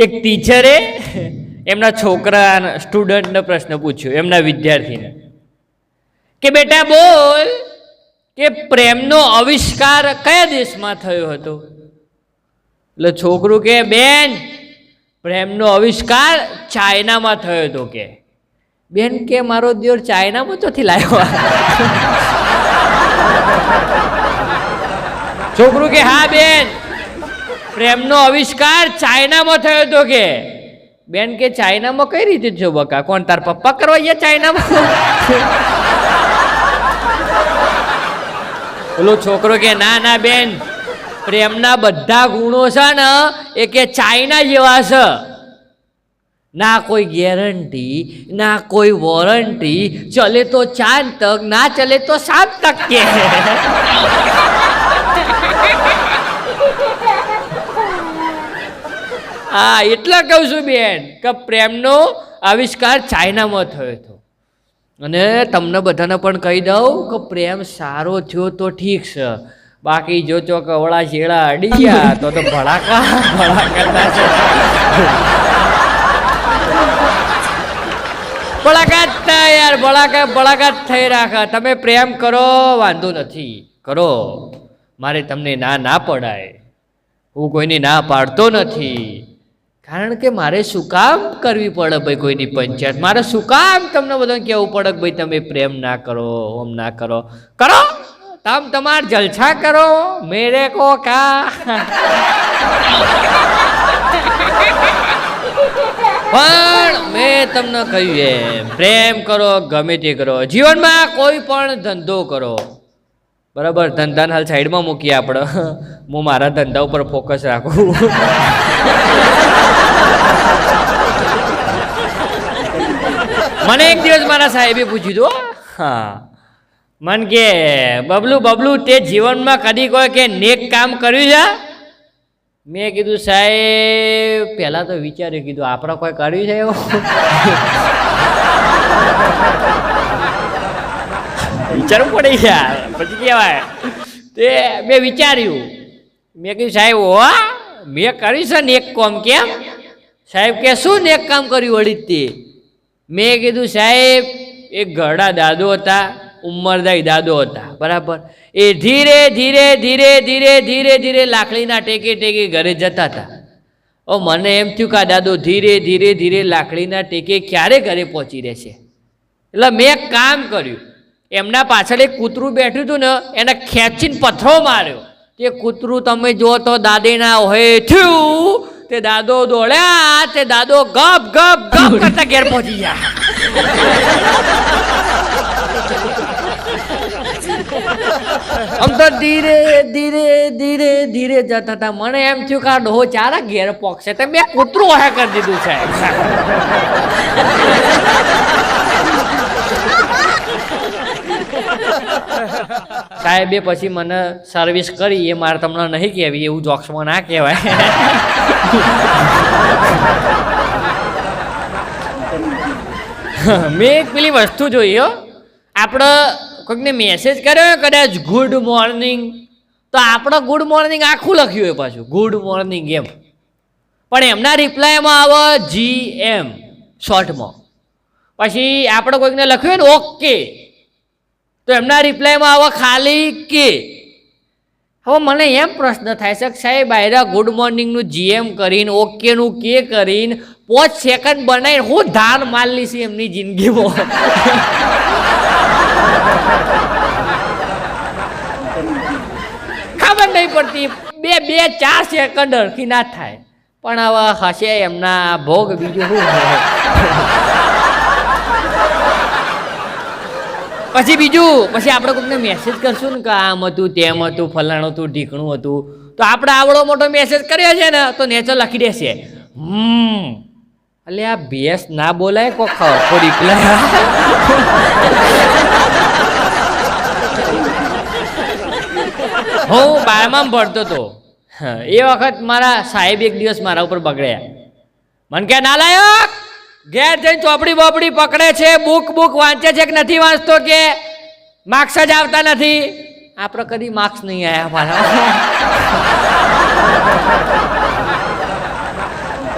એક ટીચરે એમના છોકરા સ્ટુડન્ટને પ્રશ્ન પૂછ્યો, એમના વિદ્યાર્થીને, કે બેટા બોલ કે પ્રેમનો આવિષ્કાર કયા દેશમાં થયો હતો? એટલે છોકરું કે બેન, પ્રેમનો આવિષ્કાર ચાઇનામાં થયો હતો. કે બેન કે મારો દિયોર ચાઇનામાં ચોથી લાવ્યો? છોકરું કે હા બેન, પ્રેમનો આવિષ્કાર ચાઇનામાં થયો હતો. કે બેન કે ચાઇનામાં કઈ રીતે થયો બકા? કોણ તાર પપ્પા કરવા ગયા ચાઇનામાં? પેલો છોકરો કે ના ના બેન, પ્રેમના બધા ગુણો છે ને એ કે ચાઇના જેવા છે. ના કોઈ ગેરંટી, ના કોઈ વોરંટી, ચલે તો ચાંદ તક, ના ચલે તો 7 તક. કે હા, એટલા કહું છું બેન કે પ્રેમનો આવિષ્કાર ચાઇનામાં થયો હતો. અને તમને બધાને પણ કહી દઉં કે પ્રેમ સારો થયો તો ઠીક છે, બાકી જો ચોક અવળા શેડા અડી ગયા તો ભડાકા ભડાકા છે. ભડાકાત થાય યાર, ભડાકાત થઈ રાખે. તમે પ્રેમ કરો વાંધો નથી, કરો, મારે તમને ના પડાય, હું કોઈની ના પાડતો નથી. કારણ કે મારે શું કામ કરવી પડે ભાઈ કોઈની પંચાયત? મારે શું કામ તમને બધાને કહેવું પડે ભાઈ તમે પ્રેમ ના કરો, ઓમ ના કરો? કરો, તમ તમાર જલસા કરો, મેરે કો કા. પણ મેં તમને કહ્યું એમ, પ્રેમ કરો, ગમે તે કરો, જીવનમાં કોઈ પણ ધંધો કરો, બરાબર? ધંધાને હાલ સાઈડમાં મૂકીએ આપણે, હું મારા ધંધા ઉપર ફોકસ રાખું. મને એક દિવસ મારા સાહેબે પૂછ્યું હતું, હા, મન કે બબલું તે જીવનમાં કદી કોઈ કે નેક કામ કર્યું છે? મેં કીધું સાહેબ પહેલાં તો વિચાર્યું, કીધું આપણે કોઈ કર્યું છે એવું? વિચારવું પડે યાર, પછી કહેવાય. તે મેં વિચાર્યું, મેં કીધું સાહેબ હો મેં કર્યું છે નેક કામ. કેમ? સાહેબ કે શું નેક કામ કર્યું વળી તે? મેં કીધું સાહેબ એક ઘરડા દાદો હતા, ઉંમરદાય દાદો હતા, બરાબર? એ ધીરે ધીરે લાકડીના ટેકે ઘરે જતા હતા. મને એમ થયું કે આ દાદો ધીરે લાકડીના ટેકે ક્યારે ઘરે પહોંચી રહેશે. એટલે મેં એક કામ કર્યું, એમના પાછળ એક કૂતરું બેઠું હતું ને, એને ખેંચીને પથ્થરો માર્યો. તે કૂતરું તમે જો તો દાદીના હોય થયું, તે દાદો દોડ્યા, તે દાદો ગપ કરતા ઘેર પહોંચી ગયા. આમ તો ધીરે જતા હતા. મને એમ થયું કે આ ડોહો ચારા ઘેર પોકશે, તો મેં કૂતરું વાહે કરી દીધું છે. સાહેબે પછી મને સર્વિસ કરી, એ મારે તમને નહીં કહેવી, એવું જોક્સમાં ના કહેવાય. મેં એક પેલી વસ્તુ જોઈ હો, આપણે કોઈકને મેસેજ કર્યો કદાચ ગુડ મોર્નિંગ, તો આપણે ગુડ મોર્નિંગ આખું લખ્યું હોય પાછું ગુડ મોર્નિંગ એમ, પણ એમના રિપ્લાયમાં આવે GM શોર્ટમાં. પછી આપણે કોઈકને લખ્યું ને ઓકે, તો એમના રિપ્લાયમાં આવે ખાલી કે. હવે મને એમ પ્રશ્ન થાય છે કે સાહેબ આયરા ગુડ મોર્નિંગનું GM કરીને, ઓકેનું કે કરીને 5 સેકન્ડ બનાવીને હું ધાર મારલી છે એમની જિંદગીમાં. ખબર નહીં પડતી, 2-4 સેકન્ડ હરખી ના થાય, પણ હવે હશે એમના ભોગ, બીજું શું. પછી આપણે કોઈને મેસેજ કરશું ને કે આમ હતું, તેમ હતું, ફલાણું હતું, ઢીકણું હતું, તો આપણે આવડો મોટો મેસેજ કર્યો છે ને, તો નેચર લખી દેશે એટલે આ ભેસ ના બોલાય કોઈ રિપ્લાય. હું 12માં ભણતો હતો, એ વખત મારા સાહેબ એક દિવસ મારા ઉપર બગડ્યા. મને કે નાલાયક, ઘેર જઈને ચોપડી બોપડી પકડે છે, બુક વાંચે છે કે નથી વાંચતો, કે માર્ક્સ જ આવતા નથી. આપણે કદી માર્ક્સ નહીં આવ્યા મારા.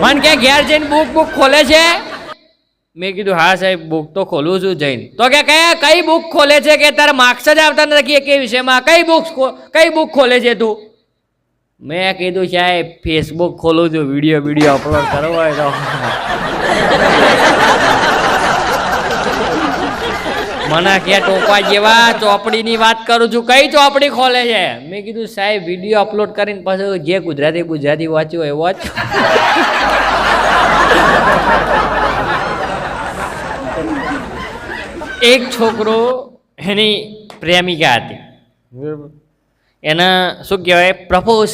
મને કે ઘેર જઈને બુક ખોલે છે. મેં કીધું હા સાહેબ બુક તો ખોલું છું જઈને. તો કે કઈ બુક ખોલે છે કે તારા માર્ક્સ જ આવતા નથી કે વિષયમાં, કઈ બુક ખોલે છે તું? મેં કીધું સાહેબ ફેસબુક ખોલું છું, વિડીયો અપલોડ કરવો હોય તો. મને કે ટોપા જેવા ચોપડીની વાત કરું છું, કઈ ચોપડી ખોલે છે? મેં કીધું સાહેબ વિડીયો અપલોડ કરીને પાછું જે ગુજરાતી વાંચ્યું હોય વાંચ. એક છોકરો એની પ્રેમિકા હતી, એના શું કહેવાય પ્રપોઝ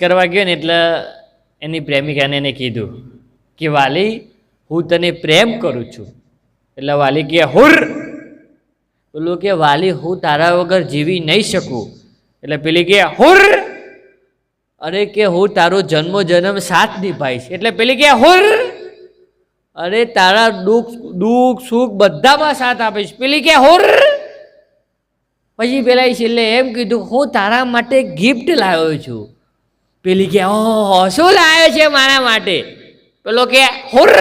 કરવા ગયો ને એટલે એની પ્રેમિકાને એને કીધું કે વાલી હું તને પ્રેમ કરું છું. એટલે વાલી કે હુર. પેલું કે વાલી હું તારા વગર જીવી નહીં શકું. એટલે પેલી કે હુર. અરે કે હું તારો જન્મ સાથ નિભાઈશ. એટલે પેલી કે હુર. અરે તારા દુઃખ સુખ બધામાં સાથ આપીશ. પેલી કે હુર. પછી પેલા છેલ્લે એમ કીધું હું તારા માટે ગિફ્ટ લાવ્યો છું. પેલી કે ઓહો શું લાવ્યો છે મારા માટે? પેલો કે હુર.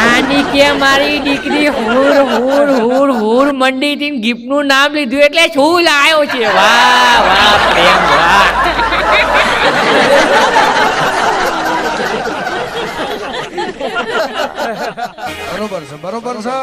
આની કે મારી દીકરી હુર મંડી થી ગિફ્ટ નું નામ લીધું એટલે શું લાવ્યો છે? વાહ પ્રેમ વાહ. બરોબર છે.